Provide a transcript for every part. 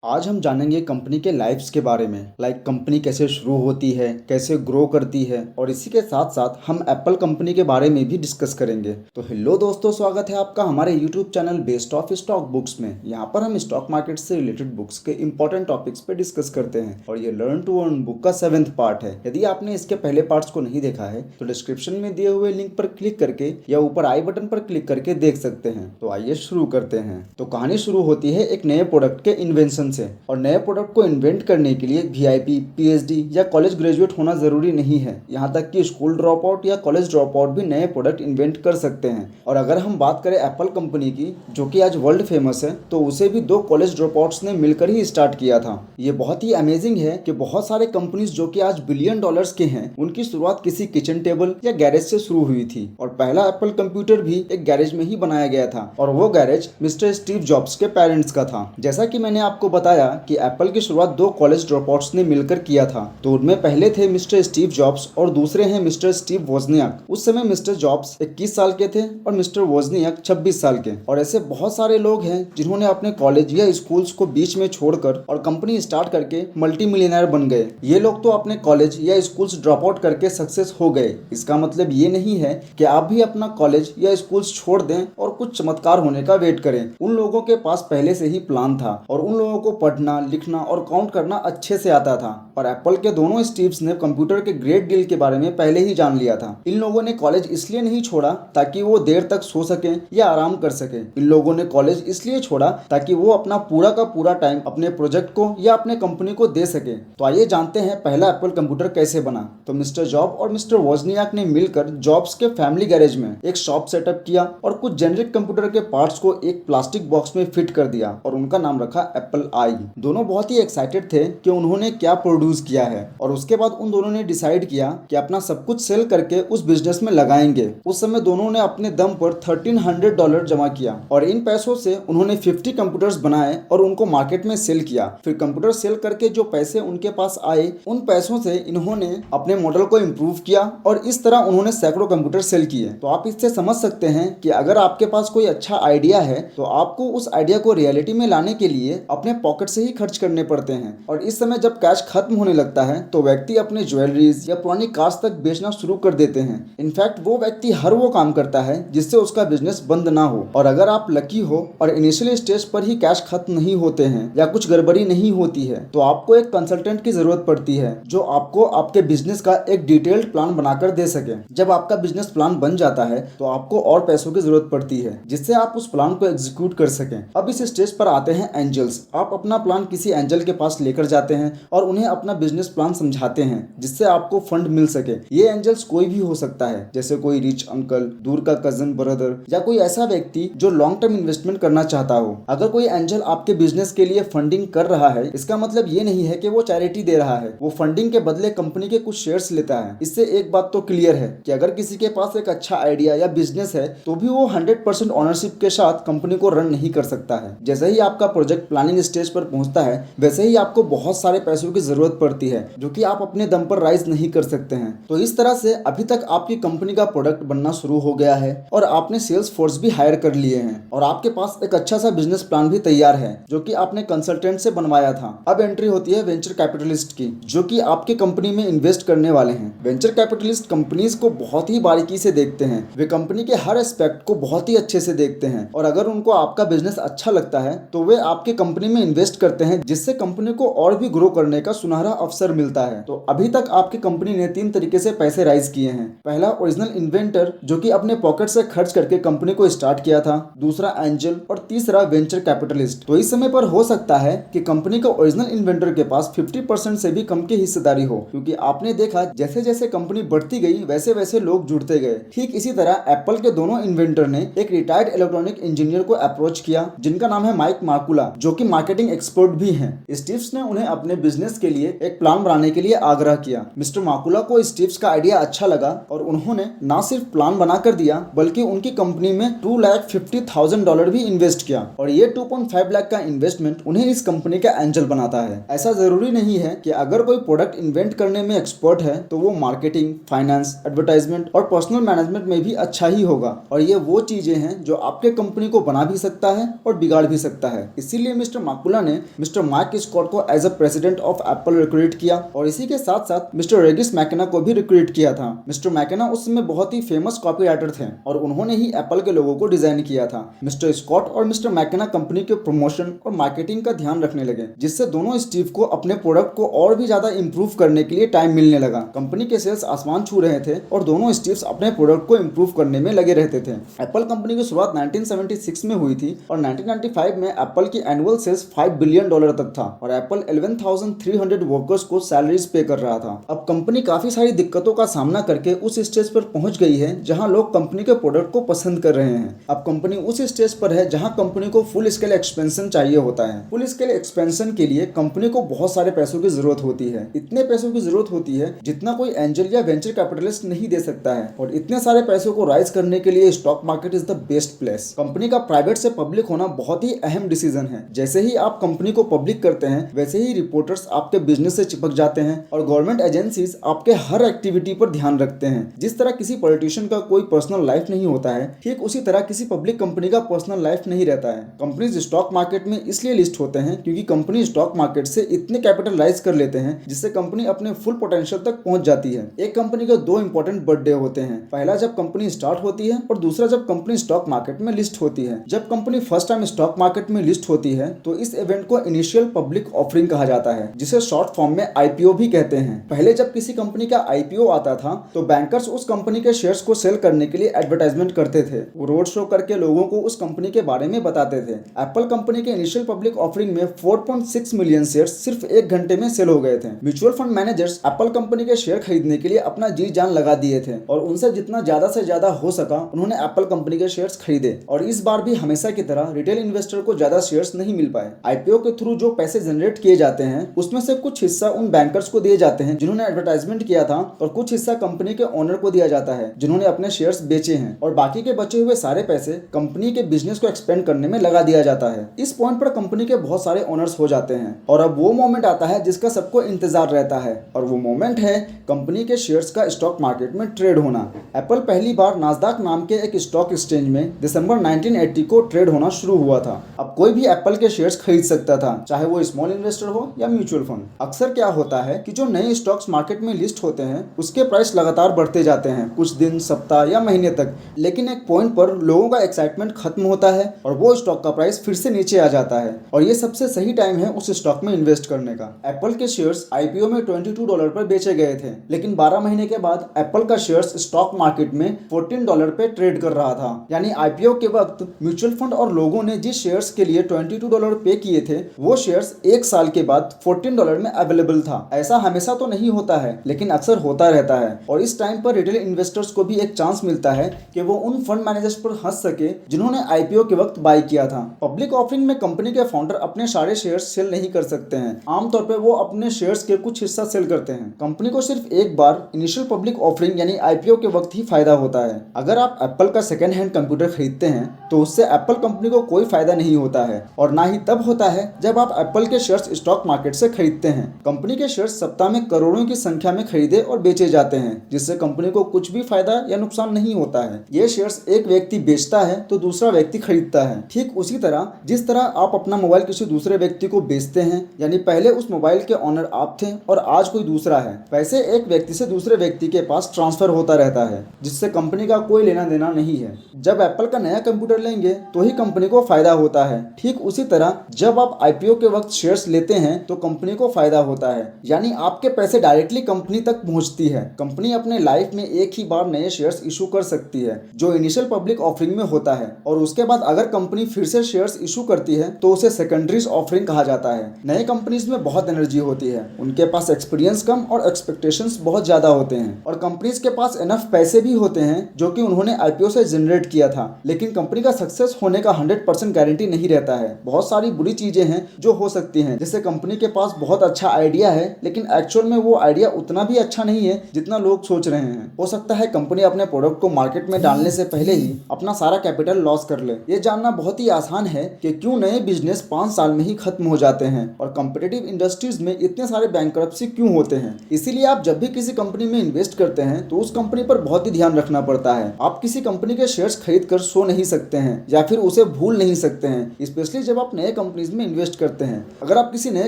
आज हम जानेंगे कंपनी के लाइफ्स के बारे में, लाइक कंपनी कैसे शुरू होती है, कैसे ग्रो करती है, और इसी के साथ साथ हम एप्पल कंपनी के बारे में भी डिस्कस करेंगे। तो हेलो दोस्तों, स्वागत है आपका हमारे YouTube channel best of stock books में। यहाँ पर हम स्टॉक मार्केट से रिलेटेड बुक्स के इंपॉर्टेंट टॉपिक्स पे डिस्कस करते हैं और ये लर्न टू अर्न बुक का 7th पार्ट है। यदि आपने इसके पहले पार्ट्स को नहीं देखा है तो डिस्क्रिप्शन में दिए हुए लिंक पर क्लिक करके या ऊपर आई बटन पर क्लिक करके देख सकते हैं। तो आइए शुरू करते हैं। तो कहानी शुरू होती है एक नए प्रोडक्ट के इन्वेंशन से, और नए प्रोडक्ट को इन्वेंट करने के लिए वीआईपी, पीएचडी या कॉलेज ग्रेजुएट होना जरूरी नहीं है। यहाँ तक कि स्कूल ड्रॉप आउट या कॉलेज ड्रॉप आउट भी नए प्रोडक्ट इन्वेंट कर सकते हैं। और अगर हम बात करें एप्पल कंपनी की, जो कि आज वर्ल्ड फेमस है, तो उसे भी 2 कॉलेज ड्रॉप आउट्स ने मिलकर ही स्टार्ट किया था। ये बहुत ही अमेजिंग है कि बहुत सारे कंपनीज जो कि आज बिलियन डॉलर्स के हैं, उनकी शुरुआत किसी किचन टेबल या गैरेज से शुरू हुई थी। और पहला एप्पल कंप्यूटर भी एक गैरेज में ही बनाया गया था, और वो गैरेज मिस्टर स्टीव जॉब्स के पेरेंट्स का था। जैसा कि मैंने आपको बताया कि एप्पल की शुरुआत 2 कॉलेज ड्रॉपआउट्स ने मिलकर किया था। तो उनमें पहले थे मिस्टर स्टीव जॉब्स और दूसरे हैं मिस्टर स्टीव वोजनियाक। उस समय मिस्टर जॉब्स 21 साल के थे और मिस्टर वोजनियाक 26 साल के। और ऐसे बहुत सारे लोग हैं जिन्होंने अपने कॉलेज या स्कूल्स को बीच में छोड़कर और कंपनी स्टार्ट करके मल्टी मिलियनर बन गए। ये लोग तो अपने कॉलेज या स्कूल्स ड्रॉप आउट करके सक्सेस हो गए। इसका मतलब ये नहीं है कि आप भी अपना कॉलेज या स्कूल्स छोड़ दें और कुछ चमत्कार होने का वेट करें। उन लोगों के पास पहले से ही प्लान था और उन लोगों को पढ़ना, लिखना और काउंट करना अच्छे से आता था। और एप्पल के दोनों स्टीव्स ने कंप्यूटर के ग्रेट डील के बारे में पहले ही जान लिया था। इन लोगों ने कॉलेज इसलिए नहीं छोड़ा ताकि वो देर तक सो सके या आराम कर सके। इन लोगों ने कॉलेज इसलिए छोड़ा ताकि वो अपना पूरा का पूरा टाइम अपने प्रोजेक्ट को या अपने कंपनी को दे सके। तो आइए जानते हैं पहला एप्पल कंप्यूटर कैसे बना। तो मिस्टर जॉब और मिस्टर वोजनियाक ने मिलकर जॉब्स के फैमिली गैरेज में एक शॉप सेटअप किया और कुछ जेनरिक कंप्यूटर के पार्ट्स को एक प्लास्टिक बॉक्स में फिट कर दिया और उनका नाम रखा एप्पल आई। दोनों बहुत ही एक्साइटेड थे कि उन्होंने क्या प्रोड्यूस किया है, और उसके बाद उन दोनों ने डिसाइड किया कि अपना सब कुछ सेल करके उस बिजनेस में लगाएंगे। उस समय दोनों ने अपने दम पर $1300 जमा किया और इन पैसों से उन्होंने 50 कंप्यूटर्स बनाए और उनको मार्केट में सेल किया। फिर कंप्यूटर सेल करके जो पैसे उनके पास आए, उन पैसों से इन्होंने अपने मॉडल को इम्प्रूव किया और इस तरह उन्होंने सैकड़ों कंप्यूटर सेल किए। तो आप इससे समझ सकते हैं कि अगर आपके पास कोई अच्छा आइडिया है तो आपको उस आइडिया को रियलिटी में लाने के लिए अपने पॉकेट से ही खर्च करने पड़ते हैं। और इस समय जब कैश खत्म होने लगता है तो व्यक्ति अपने ज्वेलरीज या पुरानी कार्स तक बेचना शुरू कर देते हैं। इनफैक्ट वो व्यक्ति हर वो काम करता है जिससे उसका बिजनेस बंद ना हो। और अगर आप लकी हो और इनिशियल स्टेज पर ही कैश खत्म नहीं होते हैं या कुछ गड़बड़ी नहीं होती है, तो आपको एक कंसल्टेंट की जरूरत पड़ती है जो आपको आपके बिजनेस का एक डिटेल्ड प्लान बनाकर दे सके। जब आपका बिजनेस प्लान बन जाता है तो आपको और पैसों की जरूरत पड़ती है जिससे आप उस प्लान को एग्जीक्यूट कर सकें। अब इस स्टेज पर आते हैं एंजल्स। आप अपना प्लान किसी एंजल के पास लेकर जाते हैं और उन्हें अपना बिजनेस प्लान समझाते हैं जिससे आपको फंड मिल सके। ये एंजल्स कोई भी हो सकता है, जैसे कोई रिच अंकल, दूर का कजन ब्रदर, या कोई ऐसा व्यक्ति जो लॉन्ग टर्म इन्वेस्टमेंट करना चाहता हो। अगर कोई एंजल आपके बिजनेस के लिए फंडिंग कर रहा है, इसका मतलब ये नहीं है कि वो चैरिटी दे रहा है। वो फंडिंग के बदले कंपनी के कुछ शेयर्स लेता है। इससे एक बात तो क्लियर है कि अगर किसी के पास एक अच्छा आइडिया या बिजनेस है तो भी वो 100% ओनरशिप के साथ कंपनी को रन नहीं कर सकता है। जैसे ही आपका प्रोजेक्ट प्लानिंग स्टेज पर पहुंचता है, वैसे ही आपको बहुत सारे पैसों की जरूरत पड़ती है जो कि आप अपने दम पर राइज नहीं कर सकते हैं। तो इस तरह से अभी तक आपकी कंपनी का प्रोडक्ट बनना शुरू हो गया है और आपने सेल्स फोर्स भी हायर कर लिए हैं और आपके पास एक अच्छा सा बिजनेस प्लान भी तैयार है जो कि आपने कंसल्टेंट से बनवाया था। अब एंट्री होती है वेंचर कैपिटलिस्ट की, जो कि आपकी कंपनी में इन्वेस्ट करने वाले हैं। वेंचर कैपिटलिस्ट कंपनीज को बहुत ही बारीकी से देखते हैं। वे कंपनी के हर एस्पेक्ट को बहुत ही अच्छे से देखते हैं और अगर उनको आपका बिजनेस अच्छा लगता है तो वे आपके कंपनी में इन्वेस्ट करते हैं, जिससे कंपनी को और भी ग्रो करने का सुनहरा अवसर मिलता है। तो अभी तक आपकी कंपनी ने 3 तरीके से पैसे राइज किए हैं। पहला ओरिजिनल इन्वेंटर, जो कि अपने पॉकेट से खर्च करके कंपनी को स्टार्ट किया था। दूसरा एंजल और तीसरा वेंचर कैपिटलिस्ट। तो इस समय पर हो सकता है कि कंपनी का ओरिजिनल इन्वेंटर के पास 50% से भी कम की हिस्सेदारी हो, क्योंकि आपने देखा जैसे जैसे कंपनी बढ़ती गई वैसे वैसे लोग जुड़ते गए। ठीक इसी तरह एप्पल के दोनों इन्वेंटर ने एक रिटायर्ड इलेक्ट्रॉनिक इंजीनियर को अप्रोच किया जिनका नाम है माइक मार्कुला, जो कि मार्केटिंग एक्सपर्ट भी हैं। स्टीव्स ने उन्हें अपने बिजनेस के लिए एक प्लान बनाने के लिए आग्रह किया। मिस्टर मार्कुला को स्टीव्स का आइडिया अच्छा लगा और उन्होंने ना सिर्फ प्लान बना कर दिया बल्कि उनकी कंपनी में $250,000 भी इन्वेस्ट किया और ये 2.5 लाख का इन्वेस्टमेंट उन्हें इस कंपनी का एंजल बनाता है। ऐसा जरूरी नहीं है कि अगर कोई प्रोडक्ट इन्वेंट करने में एक्सपर्ट है तो वो मार्केटिंग, फाइनेंस, एडवर्टाइजमेंट और पर्सनल मैनेजमेंट में भी अच्छा ही होगा। और ये वो चीजें हैं जो आपके कंपनी को बना भी सकता है और बिगाड़ भी सकता है। इसीलिए मिस्टर मार्कुला नाकुला ने मिस्टर मार्क स्कॉट को as a president of Apple recruit किया और इसी के साथ साथ मिस्टर रेगिस मैकेना को भी रिक्रूट किया था। मिस्टर मैकेना उस समय बहुत ही फेमस कॉपीराइटर थे और उन्होंने ही एप्पल के लोगों को डिजाइन किया था। मिस्टर स्कॉट और मिस्टर मैकेना कंपनी के प्रमोशन और मार्केटिंग का ध्यान रखने लगे, जिससे दोनों स्टीव को अपने प्रोडक्ट को और भी ज्यादा इंप्रूव करने के लिए टाइम मिलने लगा। कंपनी के सेल्स आसमान छू रहे थे और दोनों स्टीव्स अपने प्रोडक्ट को इंप्रूव करने में लगे रहते थे। एप्पल कंपनी की शुरुआत 1976 में हुई थी और 1995 में एप्पल की एनुअल सेल्स $5 बिलियन तक था और एप्पल 11,300 वर्कर्स को सैलरीज पे कर रहा था। अब कंपनी काफी सारी दिक्कतों का सामना करके उस स्टेज पर पहुंच गई है जहां लोग कंपनी के प्रोडक्ट को पसंद कर रहे हैं। अब कंपनी उस स्टेज पर है जहां कंपनी को फुल स्केल एक्सपेंशन चाहिए होता है। फुल स्केल एक्सपेंशन के लिए कंपनी को बहुत सारे पैसों की जरूरत होती है। इतने पैसों की जरूरत होती है जितना कोई एंजल या वेंचर कैपिटलिस्ट नहीं दे सकता है और इतने सारे पैसों को राइज करने के लिए stock market is the best place. Company का प्राइवेट से पब्लिक होना बहुत ही अहम डिसीजन है। जैसे ही आप कंपनी को पब्लिक करते हैं वैसे ही रिपोर्टर्स आपके बिजनेस से चिपक जाते हैं और गवर्नमेंट एजेंसीज आपके हर एक्टिविटी पर ध्यान रखते हैं। जिस तरह किसी पॉलिटिशियन का कोई पर्सनल लाइफ नहीं होता है, ठीक उसी तरह किसी पब्लिक कंपनी का पर्सनल लाइफ नहीं रहता है। कंपनीज स्टॉक मार्केट में इसलिए लिस्ट होते हैं क्योंकि कंपनी स्टॉक मार्केट से इतने कैपिटल राइज कर लेते हैं जिससे कंपनी अपने फुल पोटेंशियल तक पहुंच जाती है। एक कंपनी के दो इंपॉर्टेंट बर्थडे होते हैं, पहला जब कंपनी स्टार्ट होती है और दूसरा जब कंपनी स्टॉक मार्केट में लिस्ट होती है। जब company first time stock market में लिस्ट होती है तो इस इवेंट को इनिशियल पब्लिक ऑफरिंग कहा जाता है, जिसे शॉर्ट फॉर्म में आईपीओ भी कहते हैं। पहले जब किसी कंपनी का आईपीओ आता था तो बैंकर्स उस कंपनी के शेयर्स को सेल करने के लिए एडवर्टाइजमेंट करते थे। वो रोड शो करके लोगों को उस कंपनी के बारे में बताते थे। एप्पल कंपनी के इनिशियल पब्लिक ऑफरिंग में 4.6 मिलियन शेयर्स सिर्फ एक घंटे में सेल हो गए थे। Mutual fund managers Apple company के शेयर खरीदने के लिए अपना जी जान लगा दिए थे और उनसे जितना ज्यादा से ज्यादा हो सका उन्होंने एप्पल कंपनी के शेयर्स खरीदे और इस बार भी हमेशा की तरह रिटेल इन्वेस्टर को ज्यादा शेयर्स नहीं मिल पाए। आईपीओ के थ्रू जो पैसे जनरेट किए जाते हैं उसमें से कुछ हिस्सा उन बैंकर्स को दिए जाते हैं जिन्होंने एडवर्टाइजमेंट किया था और कुछ हिस्सा कंपनी के ओनर को दिया जाता है जिन्होंने अपने शेयर्स बेचे हैं और बाकी के बचे हुए सारे पैसे कंपनी के बिजनेस को एक्सपेंड करने में लगा दिया जाता है। इस पॉइंट पर कंपनी के बहुत सारे ओनर्स हो जाते हैं और अब वो मोमेंट आता है जिसका सबको इंतजार रहता है और वो मोमेंट है कंपनी के शेयर्स का स्टॉक मार्केट में ट्रेड होना। एप्पल पहली बार नास्डाक नाम के एक स्टॉक एक्सचेंज में दिसंबर 1980 को ट्रेड होना शुरू हुआ था। अब कोई भी एप्पल के शेयर्स खरीद सकता था, चाहे वो स्मॉल इन्वेस्टर हो या म्यूचुअल फंड। अक्सर क्या होता है कि जो नए स्टॉक्स मार्केट में लिस्ट होते हैं उसके प्राइस लगातार बढ़ते जाते हैं कुछ दिन, सप्ताह या महीने तक, लेकिन एक पॉइंट पर लोगों का एक्साइटमेंट खत्म होता है और वो स्टॉक का प्राइस फिर से नीचे आ जाता है और ये सबसे सही टाइम है उस स्टॉक में इन्वेस्ट करने का। एप्पल के शेयर्स आईपीओ में $22 पर बेचे गए थे, लेकिन 12 महीने के बाद एप्पल का शेयर्स स्टॉक मार्केट में $14 पे ट्रेड कर रहा था। यानी आईपीओ के वक्त म्यूचुअल फंड और लोगों ने जिस शेयर्स के लिए $22 पे किए थे वो शेयर्स एक साल के बाद $14 में अवेलेबल था। ऐसा हमेशा तो नहीं होता है लेकिन अक्सर होता रहता है और इस टाइम पर रिटेल इन्वेस्टर्स को भी एक चांस मिलता है कि वो उन फंड मैनेजर्स पर हंस सके जिन्होंने आईपीओ के वक्त बाय किया था। पब्लिक ऑफरिंग में कंपनी के फाउंडर अपने सारे शेयर्स सेल नहीं कर सकते हैं, आमतौर पर वो अपने शेयर्स के कुछ हिस्सा सेल करते हैं। कंपनी को सिर्फ एक बार इनिशियल पब्लिक ऑफरिंग यानी आईपीओ के वक्त ही फायदा होता है। अगर आप एप्पल का सेकेंड हैंड कंप्यूटर खरीदते हैं तो उससे एप्पल कंपनी को कोई फायदा नहीं होता है और ना ही तब होता है जब आप एप्पल के शेयर्स स्टॉक मार्केट से खरीदते हैं। कंपनी के शेयर्स सप्ताह में करोड़ों की संख्या में खरीदे और बेचे जाते हैं जिससे कंपनी को कुछ भी फायदा या नुकसान नहीं होता है। ये शेयर्स एक व्यक्ति बेचता है तो दूसरा व्यक्ति खरीदता है। ठीक उसी तरह जिस तरह आप अपना मोबाइल किसी दूसरे व्यक्ति को बेचते हैं, यानी पहले उस मोबाइल के ऑनर आप थे और आज कोई दूसरा है, वैसे एक व्यक्ति से दूसरे व्यक्ति के पास ट्रांसफर होता रहता है जिससे कंपनी का कोई लेना देना नहीं है। जब एप्पल का नया कंप्यूटर लेंगे तो ही कंपनी को फायदा होता है। ठीक उसी तरह जब आप आईपीओ के वक्त शेयर्स लेते हैं तो कंपनी को फायदा होता है, यानी आपके पैसे डायरेक्टली कंपनी तक पहुंचती है। कंपनी अपने लाइफ में एक ही बार नए शेयर्स इशू कर सकती है जो इनिशियल पब्लिक ऑफरिंग में होता है और उसके बाद अगर कंपनी फिर से शेयर्स इशू करती है तो उसे सेकेंडरीज ऑफरिंग कहा जाता है। नए कंपनीज में बहुत एनर्जी होती है, उनके पास एक्सपीरियंस कम और एक्सपेक्टेशंस बहुत ज्यादा होते हैं और कंपनीज के पास इनफ पैसे भी होते हैं जो कि उन्होंने आईपीओ से जनरेट किया था, लेकिन कंपनी का सक्सेस होने का 100% गारंटी नहीं रहता है। बहुत सारी बुरी चीजें हैं जो हो सकती हैं, जैसे कंपनी के पास बहुत अच्छा आइडिया है लेकिन एक्चुअल में वो आइडिया उतना भी अच्छा नहीं है जितना लोग सोच रहे हैं। हो सकता है कंपनी अपने प्रोडक्ट को मार्केट में डालने से पहले ही अपना सारा कैपिटल लॉस कर ले। ये जानना बहुत ही आसान है कि क्यों नए बिजनेस 5 साल में ही खत्म हो जाते हैं और कॉम्पिटिटिव इंडस्ट्रीज में इतने सारे बैंकरप्सी क्यों होते हैं। इसीलिए आप जब भी किसी कंपनी में इन्वेस्ट करते हैं तो उस कंपनी पर बहुत ही ध्यान रखना पड़ता है। आप किसी कंपनी के शेयर्स खरीद कर सो नहीं सकते हैं या फिर उसे भूल नहीं सकते हैं, स्पेशली जब आप नए कंपनी कंपनीज में इन्वेस्ट करते हैं। अगर आप किसी नए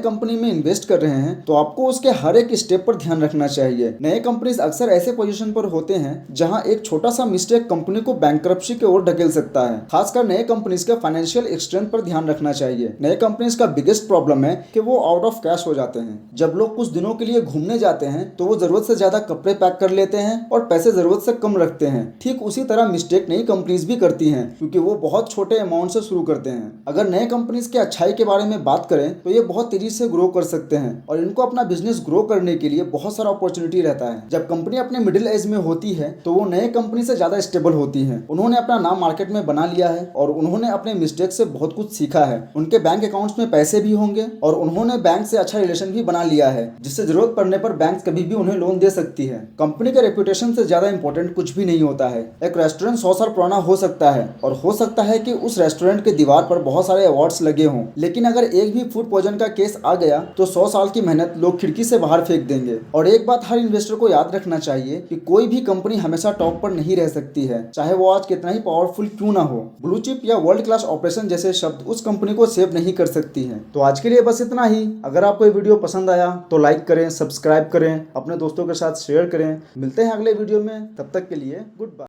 कंपनी में इन्वेस्ट कर रहे हैं तो आपको उसके हर एक स्टेप पर ध्यान रखना चाहिए। नए कंपनीज अक्सर ऐसे पोजीशन पर होते हैं जहां एक छोटा सा मिस्टेक कंपनी को बैंकरप्सी की ओर ढकेल सकता है। खासकर नए कंपनीज के फाइनेंशियल स्ट्रेंथ पर ध्यान रखना चाहिए। नए कंपनीज का बिगेस्ट प्रॉब्लम है कि वो आउट ऑफ कैश हो जाते हैं। जब लोग कुछ दिनों के लिए घूमने जाते हैं तो वो जरूरत से ज्यादा कपड़े पैक कर लेते हैं और पैसे जरूरत से कम रखते हैं। ठीक उसी तरह मिस्टेक नई कंपनीज भी करती हैं, क्योंकि वो बहुत छोटे अमाउंट से शुरू करते हैं। अगर नए कंपनीज के अच्छाई के बारे में बात करें तो ये बहुत तेजी से ग्रो कर सकते हैं और इनको अपना बिजनेस ग्रो करने के लिए बहुत सारा अपॉर्चुनिटी रहता है। जब कंपनी अपने मिडिल एज में होती है तो वो नए कंपनी से ज्यादा स्टेबल होती है। उन्होंने अपना नाम मार्केट में बना लिया है और उन्होंने अपने मिस्टेक से बहुत कुछ सीखा है। उनके बैंक अकाउंट्स में पैसे भी होंगे और उन्होंने बैंक से अच्छा रिलेशन भी बना लिया है, जिससे जरूरत पड़ने पर बैंक कभी भी उन्हें लोन दे सकती है। कंपनी के रेपुटेशन से ज्यादा इंपॉर्टेंट कुछ भी नहीं होता है। एक रेस्टोरेंट 100 साल पुराना हो सकता है और हो सकता है कि उस रेस्टोरेंट के दीवार पर बहुत सारे अवार्ड्स लगे हों, लेकिन अगर एक भी फूड पॉइजन का केस आ गया तो 100 साल की मेहनत लोग खिड़की से बाहर फेंक देंगे। और एक बात हर इन्वेस्टर को याद रखना चाहिए कि कोई भी कंपनी हमेशा टॉप पर नहीं रह सकती है, चाहे वो आज कितना ही पावरफुल क्यों ना हो। ब्लू चिप या वर्ल्ड क्लास ऑपरेशन जैसे शब्द उस कंपनी को सेव नहीं कर सकती हैं। तो आज के लिए बस इतना ही। अगर आपको ये वीडियो पसंद आया तो लाइक करें, सब्सक्राइब करें, अपने दोस्तों के साथ शेयर करें। मिलते हैं अगले वीडियो में, तब तक के लिए गुड बाय।